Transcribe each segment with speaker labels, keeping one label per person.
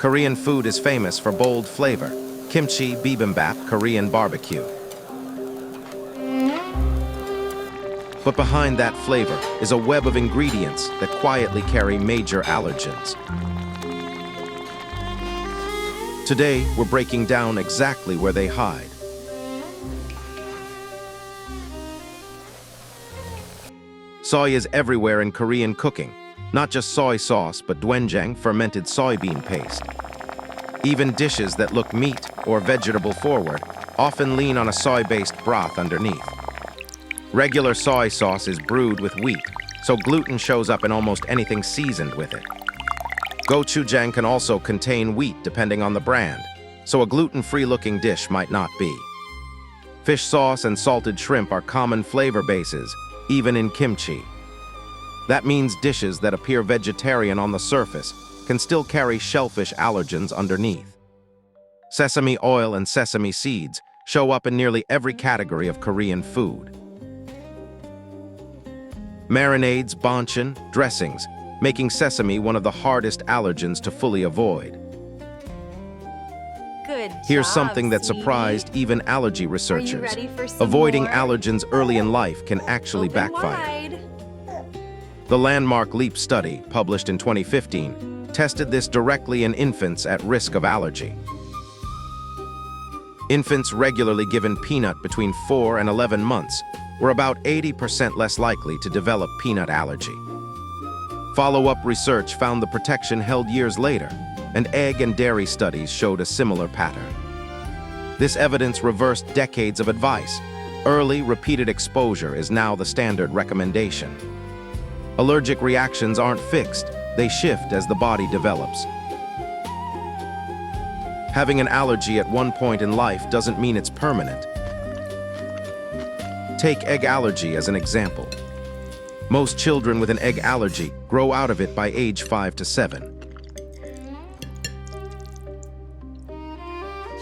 Speaker 1: Korean food is famous for bold flavor. Kimchi, bibimbap, Korean barbecue. But behind that flavor is a web of ingredients that quietly carry major allergens. Today, we're breaking down exactly where they hide. Soy is everywhere in Korean cooking, not just soy sauce, but doenjang, fermented soybean paste. Even dishes that look meat or vegetable forward often lean on a soy-based broth underneath. Regular soy sauce is brewed with wheat, so gluten shows up in almost anything seasoned with it. Gochujang can also contain wheat depending on the brand, so a gluten-free looking dish might not be. Fish sauce and salted shrimp are common flavor bases, even in kimchi. That means dishes that appear vegetarian on the surface can still carry shellfish allergens underneath. Sesame oil and sesame seeds show up in nearly every category of Korean food. Marinades, banchan, dressings, making sesame one of the hardest allergens to fully avoid.
Speaker 2: Good
Speaker 1: Here's
Speaker 2: job,
Speaker 1: something that
Speaker 2: sweetie.
Speaker 1: surprised even allergy researchers.
Speaker 2: ready for some
Speaker 1: Avoiding
Speaker 2: more?
Speaker 1: allergens early in life can actually
Speaker 2: Open
Speaker 1: backfire.
Speaker 2: wide.
Speaker 1: The landmark LEAP study, published in 2015, tested this directly in infants at risk of allergy. Infants regularly given peanut between 4 and 11 months were about 80% less likely to develop peanut allergy. Follow-up research found the protection held years later, and egg and dairy studies showed a similar pattern. This evidence reversed decades of advice. Early, repeated exposure is now the standard recommendation. Allergic reactions aren't fixed, they shift as the body develops. Having an allergy at one point in life doesn't mean it's permanent. Take egg allergy as an example. Most children with an egg allergy grow out of it by age 5 to 7.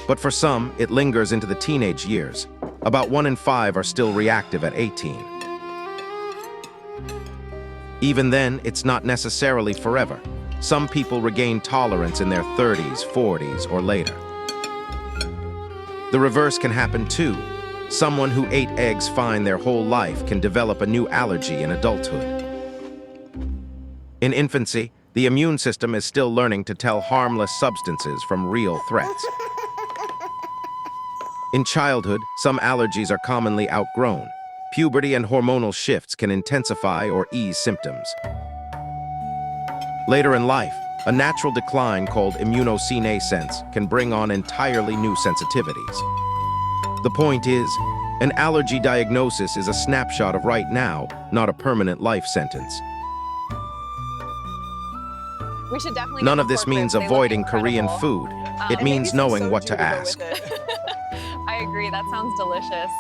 Speaker 1: But for some, it lingers into the teenage years. About 1 in 5 are still reactive at 18. Even then, it's not necessarily forever. Some people regain tolerance in their 30s, 40s, or later. The reverse can happen too. Someone who ate eggs fine their whole life can develop a new allergy in adulthood. In infancy, the immune system is still learning to tell harmless substances from real threats. In childhood, some allergies are commonly outgrown. Puberty and hormonal shifts can intensify or ease symptoms. Later in life, a natural decline called immunosenescence can bring on entirely new sensitivities. The point is, an allergy diagnosis is a snapshot of right now, not a permanent life sentence.
Speaker 3: We should definitely
Speaker 1: None
Speaker 3: get
Speaker 1: of
Speaker 3: the
Speaker 1: this
Speaker 3: pork
Speaker 1: means
Speaker 3: ribs. They look
Speaker 1: avoiding Korean
Speaker 3: incredible.
Speaker 1: food.
Speaker 3: And
Speaker 1: It
Speaker 3: maybe
Speaker 1: means
Speaker 3: some
Speaker 1: knowing what
Speaker 3: soju
Speaker 1: to
Speaker 3: go
Speaker 1: ask.
Speaker 3: with it. I agree, that sounds delicious.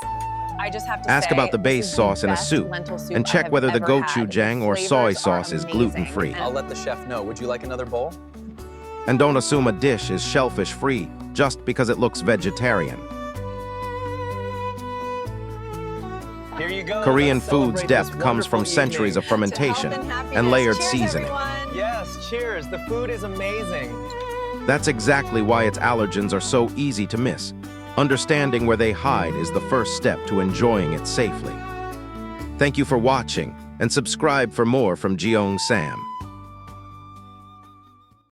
Speaker 3: I just have to
Speaker 1: Ask
Speaker 3: say,
Speaker 1: about the
Speaker 3: this
Speaker 1: base
Speaker 3: is the
Speaker 1: sauce in a
Speaker 3: best
Speaker 1: soup,
Speaker 3: lentil soup
Speaker 1: and
Speaker 3: I
Speaker 1: check
Speaker 3: have
Speaker 1: whether the
Speaker 3: ever had.
Speaker 1: gochujang
Speaker 3: The
Speaker 1: or soy
Speaker 3: flavors are
Speaker 1: sauce is
Speaker 3: amazing.
Speaker 1: gluten-free.
Speaker 3: And
Speaker 4: I'll let the chef know. Would you like another bowl?
Speaker 1: And don't assume a dish is shellfish-free just because it looks vegetarian.
Speaker 4: Here you go.
Speaker 1: Korean
Speaker 4: Let's
Speaker 1: food's
Speaker 4: celebrate
Speaker 1: depth
Speaker 4: this
Speaker 1: comes from
Speaker 4: wonderful
Speaker 1: centuries of
Speaker 4: evening.
Speaker 1: fermentation
Speaker 3: To health and
Speaker 1: and
Speaker 3: happiness.
Speaker 1: layered
Speaker 3: Cheers,
Speaker 1: seasoning.
Speaker 3: everyone.
Speaker 4: Yes, cheers. The food is amazing.
Speaker 1: That's exactly why its allergens are so easy to miss. Understanding where they hide is the first step to enjoying it safely. Thank you for watching, and subscribe for more from Jeong Sam.